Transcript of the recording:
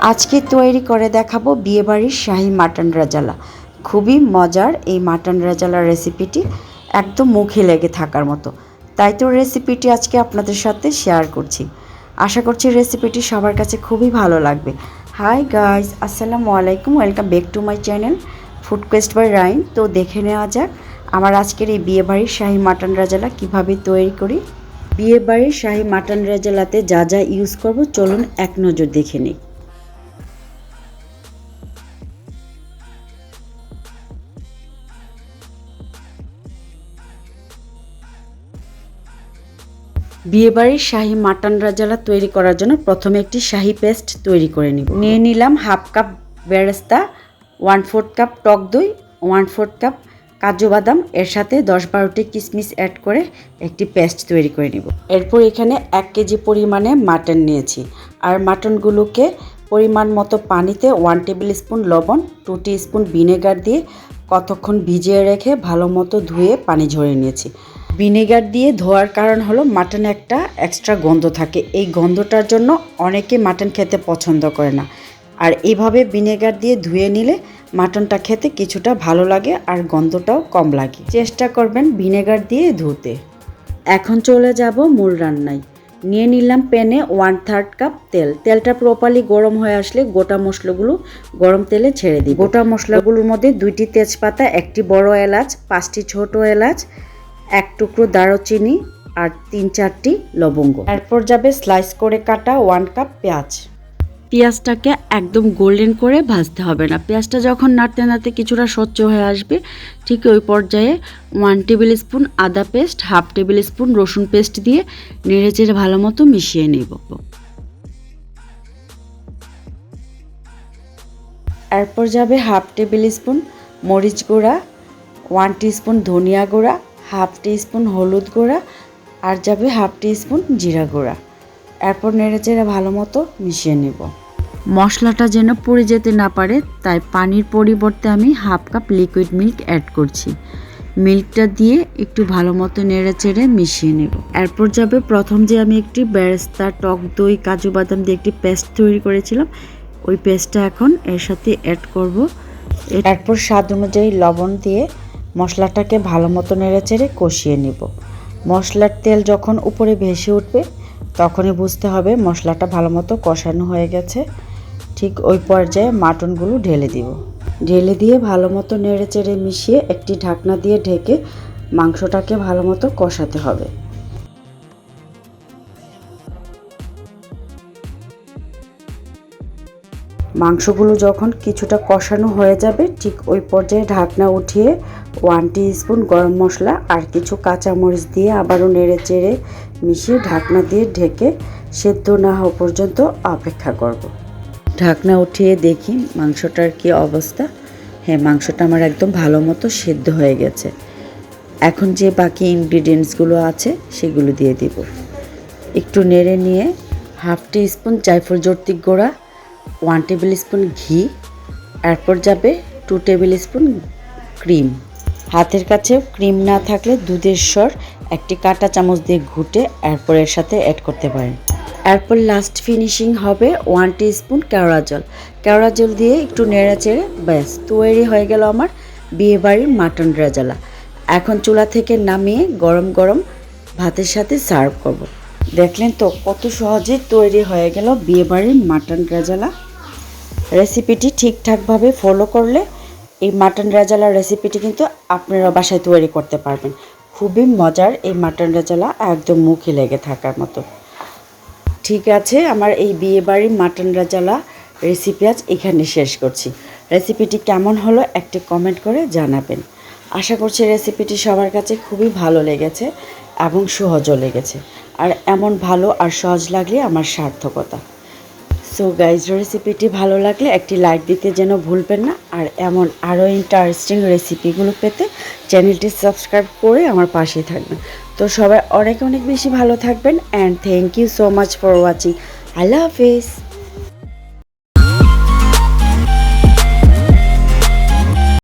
আজকে তৈরি করে দেখাবো বিয়েবাড়ির শাহী মাটন রেজালা। খুবই মজার এই মাটন রেজালার রেসিপিটি, একদম মুখে লেগে থাকার মতো। তাই তো রেসিপিটি আজকে আপনাদের সাথে শেয়ার করছি। আশা করছি রেসিপিটি সবার কাছে খুবই ভালো লাগবে। হাই গাইস, আসসালামু আলাইকুম, welcome back to my channel food quest by রাইন। তো দেখে নেওয়া যাক আমার আজকের এই বিয়েবাড়ির শাহী মাটন রেজালা কীভাবে তৈরি করি। বিয়েবাড়ির শাহী মাটন রেজালাতে যা যা ইউজ করব চলুন এক নজর দেখে নিই। বিয়েবাড়ির শাহী মাটন রেজালা তৈরি করার জন্য প্রথমে একটি শাহী পেস্ট তৈরি করে নিয়ে নিলাম হাফ কাপ বেরেস্তা, 1/4 কাপ টক দই, 1/4 কাপ কাজু বাদাম, এর সাথে 10-12টি কিশমিশ অ্যাড করে একটি পেস্ট তৈরি করে নিব। এরপর এখানে 1 কেজি পরিমাণে মাটন নিয়েছি, আর মাটনগুলোকে পরিমাণ মতো পানিতে 1 টেবিল স্পুন লবণ, 2 টিস্পুন ভিনেগার দিয়ে কতক্ষণ ভিজিয়ে রেখে ভালো মতো ধুয়ে পানি ঝরিয়ে নিয়েছি। ভিনেগার দিয়ে ধোয়ার কারণ হলো মাটনে একটা এক্সট্রা গন্ধ থাকে, এই গন্ধটার জন্য অনেকে মাটন খেতে পছন্দ করে না, আর এইভাবে ভিনেগার দিয়ে ধুয়ে নিলে মাটনটা খেতে কিছুটা ভালো লাগে আর গন্ধটাও কম লাগে। চেষ্টা করবেন ভিনেগার দিয়ে ধুতে। এখন চলে যাব মূল রান্নায়। নিয়ে নিলাম প্যানে 1/3 কাপ তেল। তেলটা প্রপারলি গরম হয়ে আসলে গোটা মশলাগুলো গরম তেলে ছেড়ে দিই। গোটা মশলাগুলোর মধ্যে 2টি তেজপাতা, 1টি বড় এলাচ, 5টি ছোট এলাচ, 1 টুকরো দারুচিনি আর 3-4টি লবঙ্গ। এরপর যাবে স্লাইস করে কাটা 1 কাপ পেঁয়াজ। পেঁয়াজটাকে একদম গোল্ডেন করে ভাজতে হবে না। পেঁয়াজটা যখন নাড়তে নাড়তে কিছুটা স্বচ্ছ হয়ে আসবে, ঠিক ওই পর্যায়ে 1 টেবিল স্পুন আদা পেস্ট, 1/2 টেবিল স্পুন রসুন পেস্ট দিয়ে নেড়েচেড়ে ভালো মতো মিশিয়ে নেব। এরপর যাবে 1/2 টেবিল স্পুন মরিচ গুঁড়া, 1 টিস্পুন ধনিয়া গুঁড়া, 1/2 টিস্পুন হলুদ গুঁড়া, আর যাবে 1/2 টিস্পুন জিরা গুঁড়া। এরপর নেড়েচেড়ে ভালো মতো মিশিয়ে নেব। মশলাটা যেন পুড়ে যেতে না পারে, তাই পানির পরিবর্তে আমি 1/2 কাপ লিকুইড মিল্ক অ্যাড করছি। মিল্কটা দিয়ে একটু ভালো মতো নেড়েচেড়ে মিশিয়ে নেব। এরপর যাবে প্রথম যে আমি একটি বেরেস্তা, টক দই, কাজু বাদাম দিয়ে একটি পেস্ট তৈরি করেছিলাম, ওই পেস্টটা এখন এর সাথে অ্যাড করব। এরপর স্বাদ অনুযায়ী লবণ দিয়ে মশলাটাকে ভালো মতো নেড়েচেড়ে কষিয়ে নেব। মশলার তেল যখন উপরে ভেসে উঠবে তখনই বুঝতে হবে মশলাটা ভালো মতো কষানো হয়ে গেছে। ঠিক ওই পর্যায়ে মাটনগুলো ঢেলে দিব। ঢেলে দিয়ে ভালো মতো নেড়েচেড়ে মিশিয়ে একটি ঢাকনা দিয়ে ঢেকে মাংসটাকে ভালো মতো কষাতে হবে। মাংসগুলো যখন কিছুটা কষানো হয়ে যাবে, ঠিক ওই পর্যায়ে ঢাকনা উঠিয়ে 1 টিস্পুন গরম মশলা আর কিছু কাঁচামরিচ দিয়ে আবারও নেড়েচেড়ে মিশিয়ে ঢাকনা দিয়ে ঢেকে সেদ্ধ না হওয়া পর্যন্ত অপেক্ষা করব। ঢাকনা উঠিয়ে দেখি মাংসটার কি অবস্থা। হ্যাঁ, মাংসটা আমার একদম ভালো মতো সেদ্ধ হয়ে গেছে। এখন যে বাকি ইনগ্রিডিয়েন্টসগুলো আছে সেগুলো দিয়ে দিব। একটু নেড়ে নিয়ে 1/2 টিস্পুন জায়ফল জর্তিক গুঁড়া, 1 টেবিল স্পুন ঘি, এরপর যাবে 2 টেবিল স্পুন ক্রিম। হাতের কাছে ক্রিম না থাকলে দুধের স্বর একটি কাঁটা চামচ দিয়ে ঘুটে এরপর এর সাথে অ্যাড করতে পারেন। এরপর লাস্ট ফিনিশিং হবে 1 টিস্পুন কেওড়া জল। কেওড়া জল দিয়ে একটু নেড়েচেড়ে ব্যাস তৈরি হয়ে গেল আমার বিয়েবাড়ির মাটন রেজালা। এখন চুলা থেকে নামিয়ে গরম গরম ভাতের সাথে সার্ভ করব। দেখলেন তো কত সহজে তৈরি হয়ে গেল বিয়েবাড়ির মাটন রেজালা। রেসিপিটি ঠিকঠাকভাবে ফলো করলে এই মাটন রেজালার রেসিপিটি কিন্তু আপনারা বাসায় তৈরি করতে পারবেন। খুবই মজার এই মাটন রেজালা, একদম মুখে লেগে থাকার মতো। ঠিক আছে, আমার এই বিয়েবাড়ির মাটন রেজালা রেসিপি আজ এখানে শেষ করছি। রেসিপিটি কেমন হলো একটি কমেন্ট করে জানাবেন। আশা করছি রেসিপিটি সবার কাছে খুবই ভালো লেগেছে এবং সহজও লেগেছে, আর এমন ভালো আর সহজ লাগলে আমার সার্থকতা। সো গাইজ, রেসিপিটি ভালো লাগলে একটি লাইক দিতে যেন ভুলবেন না, আর এমন আরও ইন্টারেস্টিং রেসিপিগুলো পেতে চ্যানেলটি সাবস্ক্রাইব করে আমার পাশেই থাকবেন। তো সবাই অনেক অনেক বেশি ভালো থাকবেন, and thank you so much for watching. আল্লাহ হাফিজ।